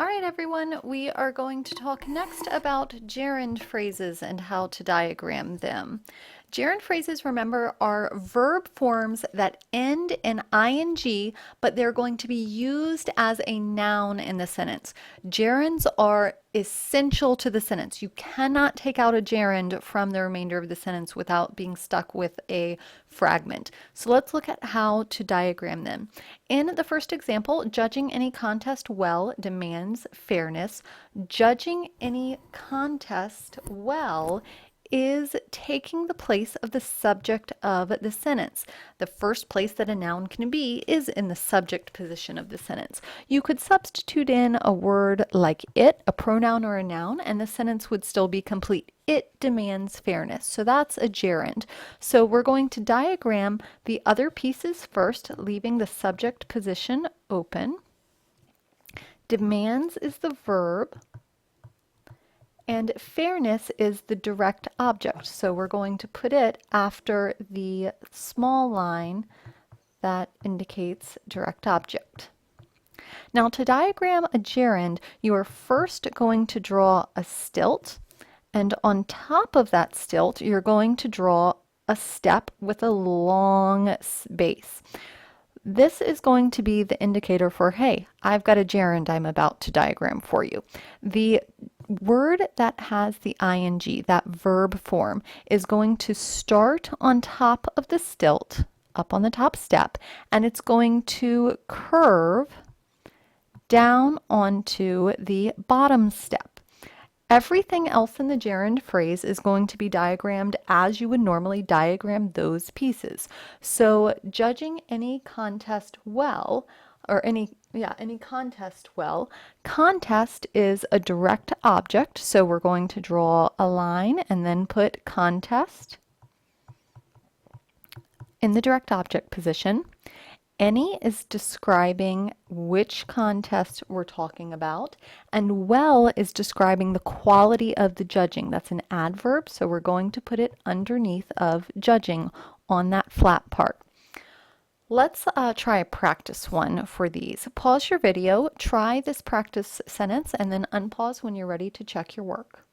All right, everyone, we are going to talk next about gerund phrases and how to diagram them. Gerund phrases, remember, are verb forms that end in ing, but they're going to be used as a noun in the sentence. Gerunds are essential to the sentence. You cannot take out a gerund from the remainder of the sentence without being stuck with a fragment. So let's look at how to diagram them. In the first example, judging any contest well demands fairness. Judging any contest well is taking the place of the subject of the sentence. The first place that a noun can be is in the subject position of the sentence. You could substitute in a word like it, a pronoun or a noun, and the sentence would still be complete. It demands fairness. So that's a gerund. So we're going to diagram the other pieces first, leaving the subject position open. Demands is the verb. And fairness is the direct object. So we're going to put it after the small line that indicates direct object. Now to diagram a gerund, you are first going to draw a stilt, and on top of that stilt, you're going to draw a step with a long base. This is going to be the indicator for, hey, I've got a gerund I'm about to diagram for you. The word that has the ing, that verb form, is going to start on top of the stilt, up on the top step, and it's going to curve down onto the bottom step. Everything else in the gerund phrase is going to be diagrammed as you would normally diagram those pieces. So judging any contest well, or any contest well, contest is a direct object, so we're going to draw a line and then put contest in the direct object position. Any is describing which contest we're talking about, and well is describing the quality of the judging. That's an adverb, so we're going to put it underneath of judging on that flat part. Let's try a practice one for these. Pause your video, try this practice sentence, and then unpause when you're ready to check your work.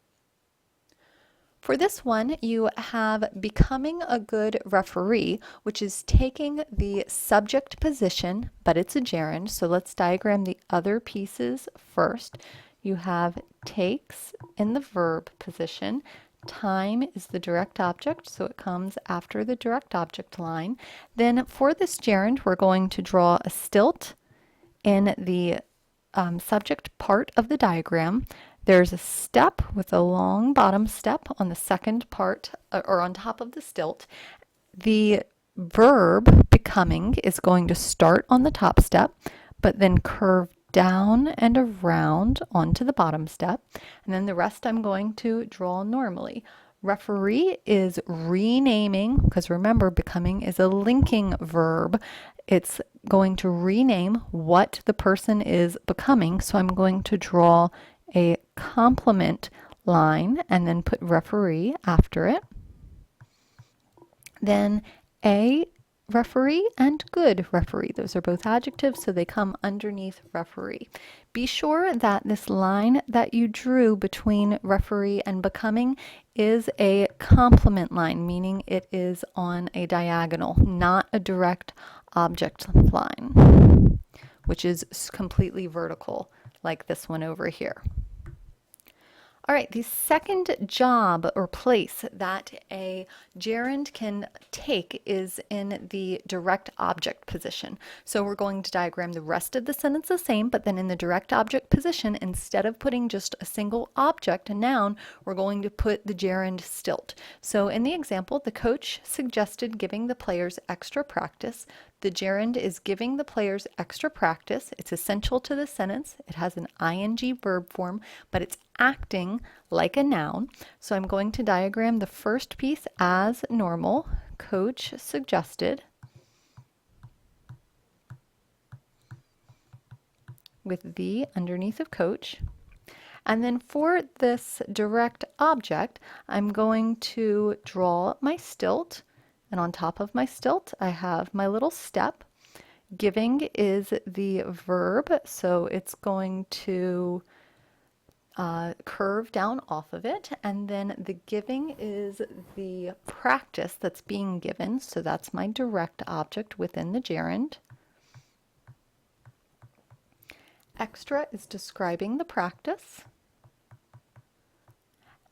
For this one, you have becoming a good referee, which is taking the subject position, but it's a gerund, so let's diagram the other pieces first. You have takes in the verb position. Time is the direct object, so it comes after the direct object line. Then for this gerund, we're going to draw a stilt in the subject part of the diagram. There's a step with a long bottom step on the second part, or on top of the stilt. The verb becoming is going to start on the top step, but then curve down and around onto the bottom step. And then the rest I'm going to draw normally. Referee is renaming, because remember, becoming is a linking verb. It's going to rename what the person is becoming. So I'm going to draw a complement line and then put referee after it. Then a referee and good referee. Those are both adjectives, so they come underneath referee. Be sure that this line that you drew between referee and becoming is a complement line, meaning it is on a diagonal, not a direct object line, which is completely vertical, like this one over here. All right, the second job or place that a gerund can take is in the direct object position. So we're going to diagram the rest of the sentence the same, but then in the direct object position, instead of putting just a single object, a noun, we're going to put the gerund stilt. So in the example, the coach suggested giving the players extra practice. The gerund is giving the players extra practice. It's essential to the sentence. It has an ing verb form, but it's acting like a noun. So I'm going to diagram the first piece as normal. Coach suggested, with the underneath of coach. And then for this direct object, I'm going to draw my stilt. And on top of my stilt, I have my little step. Giving is the verb, so it's going to curve down off of it, and then the giving is the practice that's being given, so that's my direct object within the gerund. Extra is describing the practice,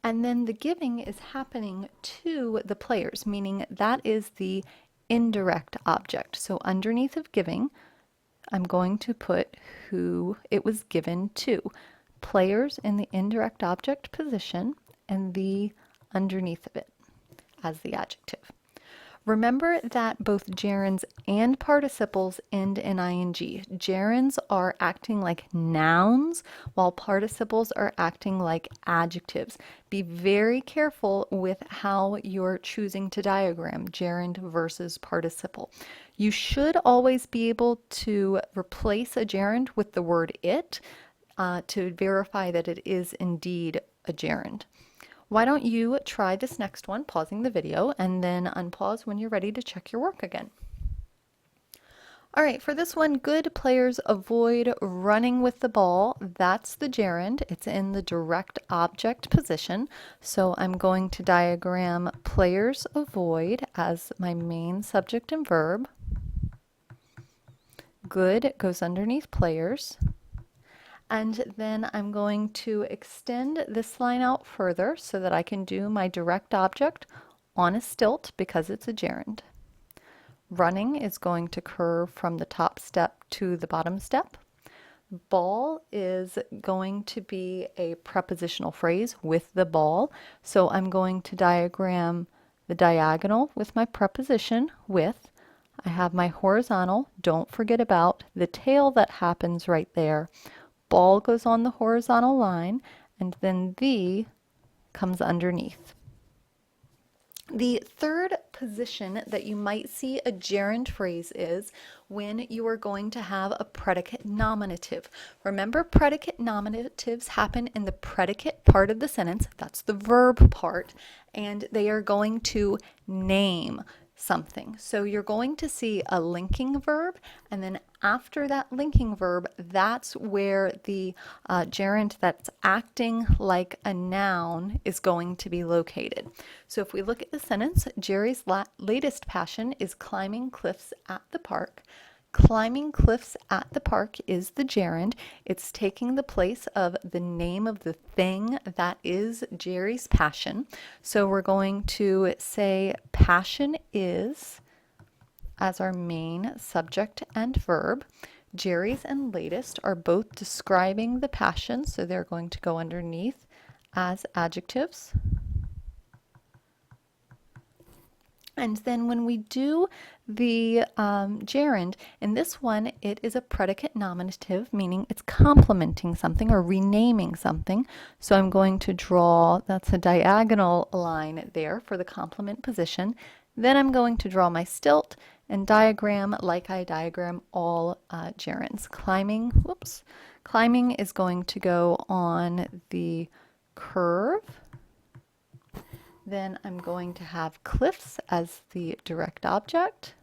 and then the giving is happening to the players, meaning that is the indirect object. So underneath of giving, I'm going to put who it was given to. Players in the indirect object position and the underneath of it as the adjective. Remember that both gerunds and participles end in ing. Gerunds are acting like nouns while participles are acting like adjectives. Be very careful with how you're choosing to diagram gerund versus participle. You should always be able to replace a gerund with the word it to verify that it is indeed a gerund. Why don't you try this next one, pausing the video, and then unpause when you're ready to check your work again. All right, for this one, good players avoid running with the ball. That's the gerund. It's in the direct object position. So I'm going to diagram players avoid as my main subject and verb. Good goes underneath players. And then I'm going to extend this line out further so that I can do my direct object on a stilt because it's a gerund. Running is going to curve from the top step to the bottom step. Ball is going to be a prepositional phrase with the ball. So I'm going to diagram the diagonal with my preposition with. I have my horizontal. Don't forget about the tail that happens right there. Ball goes on the horizontal line, and then the comes underneath. The third position that you might see a gerund phrase is when you are going to have a predicate nominative. Remember, predicate nominatives happen in the predicate part of the sentence, that's the verb part, and they are going to name something. So you're going to see a linking verb, and then after that linking verb, that's where the gerund that's acting like a noun is going to be located. So if we look at the sentence, Jerry's latest passion is climbing cliffs at the park. Climbing cliffs at the park is the gerund. It's taking the place of the name of the thing that is Jerry's passion. So we're going to say passion is as our main subject and verb. Jerry's and latest are both describing the passion, so they're going to go underneath as adjectives. And then when we do the gerund, in this one, it is a predicate nominative, meaning it's complementing something or renaming something. So I'm going to draw, that's a diagonal line there for the complement position. Then I'm going to draw my stilt and diagram like I diagram all gerunds. Climbing is going to go on the curve. Then I'm going to have cliffs as the direct object.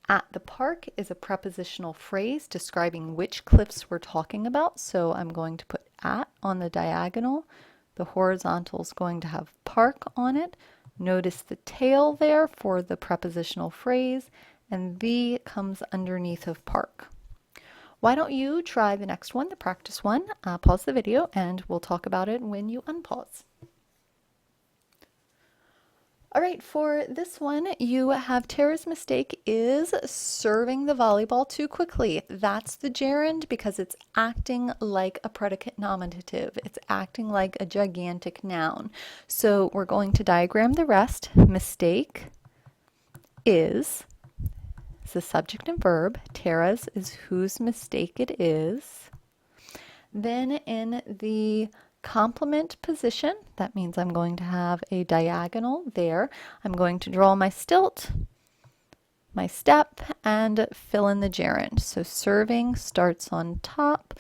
At the park is a prepositional phrase describing which cliffs we're talking about. So I'm going to put at on the diagonal. The horizontal is going to have park on it. Notice the tail there for the prepositional phrase, and the comes underneath of park. Why don't you try the next one, the practice one? Pause the video and we'll talk about it when you unpause. All right, for this one, you have Tara's mistake is serving the volleyball too quickly. That's the gerund because it's acting like a predicate nominative. It's acting like a gigantic noun. So we're going to diagram the rest. Mistake is the subject and verb. Tara's is whose mistake it is. Then in the complement position, that means I'm going to have a diagonal there. I'm going to draw my stilt, my step, and fill in the gerund. So serving starts on top,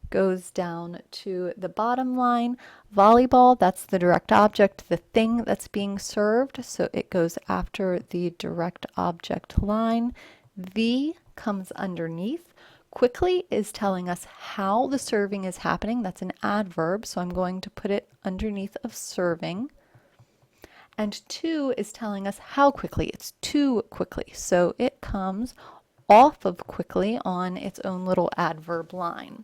goes down to the bottom line. Volleyball, that's the direct object, the thing that's being served, so it goes after the direct object line. The comes underneath. Quickly is telling us how the serving is happening. That's an adverb, so I'm going to put it underneath of serving. And to is telling us how quickly. It's too quickly. So it comes off of quickly on its own little adverb line.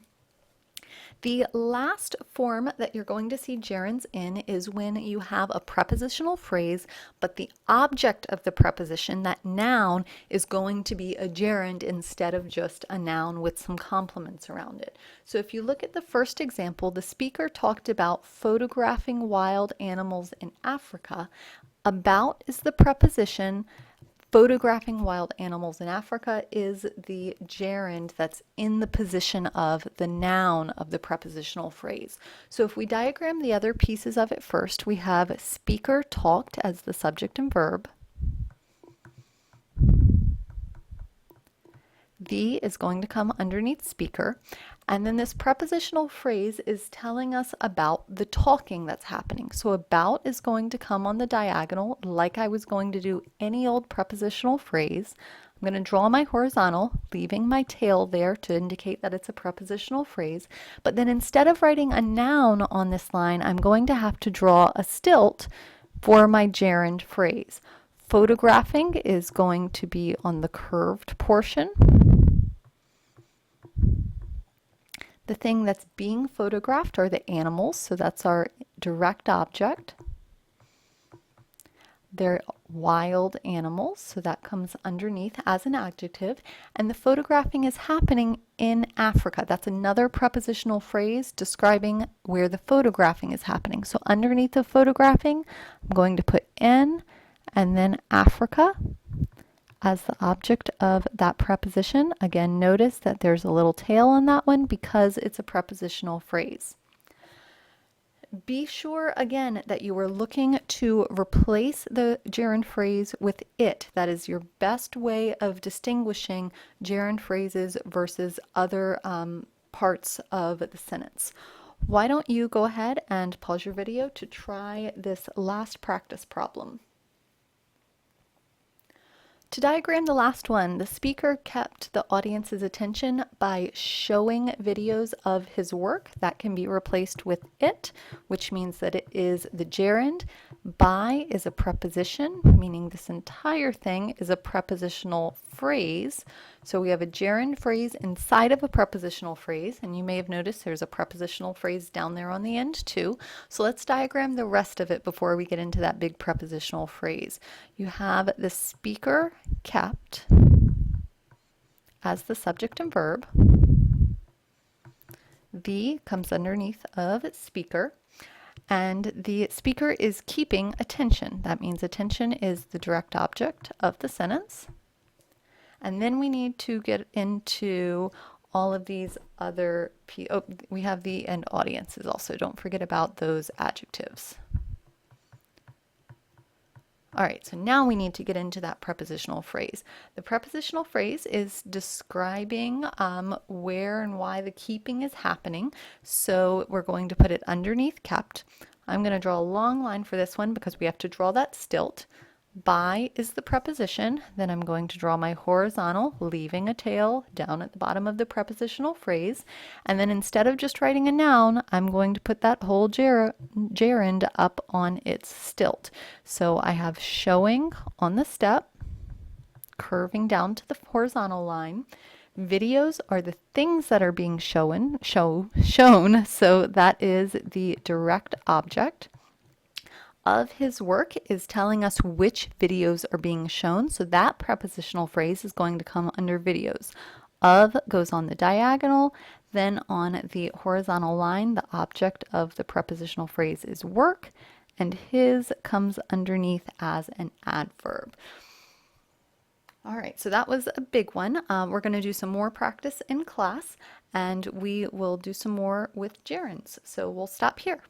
The last form that you're going to see gerunds in is when you have a prepositional phrase, but the object of the preposition, that noun, is going to be a gerund instead of just a noun with some complements around it. So if you look at the first example, the speaker talked about photographing wild animals in Africa. About is the preposition. Photographing wild animals in Africa is the gerund that's in the position of the noun of the prepositional phrase. So if we diagram the other pieces of it first, we have speaker talked as the subject and verb. The is going to come underneath speaker. And then this prepositional phrase is telling us about the talking that's happening. So about is going to come on the diagonal like I was going to do any old prepositional phrase. I'm going to draw my horizontal, leaving my tail there to indicate that it's a prepositional phrase. But then instead of writing a noun on this line, I'm going to have to draw a stilt for my gerund phrase. Photographing is going to be on the curved portion. The thing that's being photographed are the animals, so that's our direct object. They're wild animals, so that comes underneath as an adjective. And the photographing is happening in Africa. That's another prepositional phrase describing where the photographing is happening. So underneath the photographing, I'm going to put in and then Africa as the object of that preposition. Again, notice that there's a little tail on that one because it's a prepositional phrase. Be sure again that you are looking to replace the gerund phrase with it. That is your best way of distinguishing gerund phrases versus other parts of the sentence. Why don't you go ahead and pause your video to try this last practice problem. To diagram the last one, the speaker kept the audience's attention by showing videos of his work. That can be replaced with it, which means that it is the gerund. By is a preposition, meaning this entire thing is a prepositional phrase. So we have a gerund phrase inside of a prepositional phrase, and you may have noticed there's a prepositional phrase down there on the end too. So let's diagram the rest of it before we get into that big prepositional phrase. You have the speaker kept as the subject and verb. The comes underneath of speaker. And the speaker is keeping attention. That means attention is the direct object of the sentence. And then we need to get into all of these other, we have the and audiences also. Don't forget about those adjectives. All right, so now we need to get into that prepositional phrase. The prepositional phrase is describing where and why the keeping is happening. So we're going to put it underneath kept. I'm going to draw a long line for this one because we have to draw that stilt. By is the preposition. Then I'm going to draw my horizontal, leaving a tail down at the bottom of the prepositional phrase. And then instead of just writing a noun, I'm going to put that whole gerund up on its stilt. So I have showing on the step, curving down to the horizontal line. Videos are the things that are being shown, so that is the direct object. Of his work is telling us which videos are being shown, so that prepositional phrase is going to come under videos. Of goes on the diagonal, then on the horizontal line, the object of the prepositional phrase is work, and his comes underneath as an adverb. All right, so that was a big one. We're going to do some more practice in class, and we will do some more with gerunds. So we'll stop here.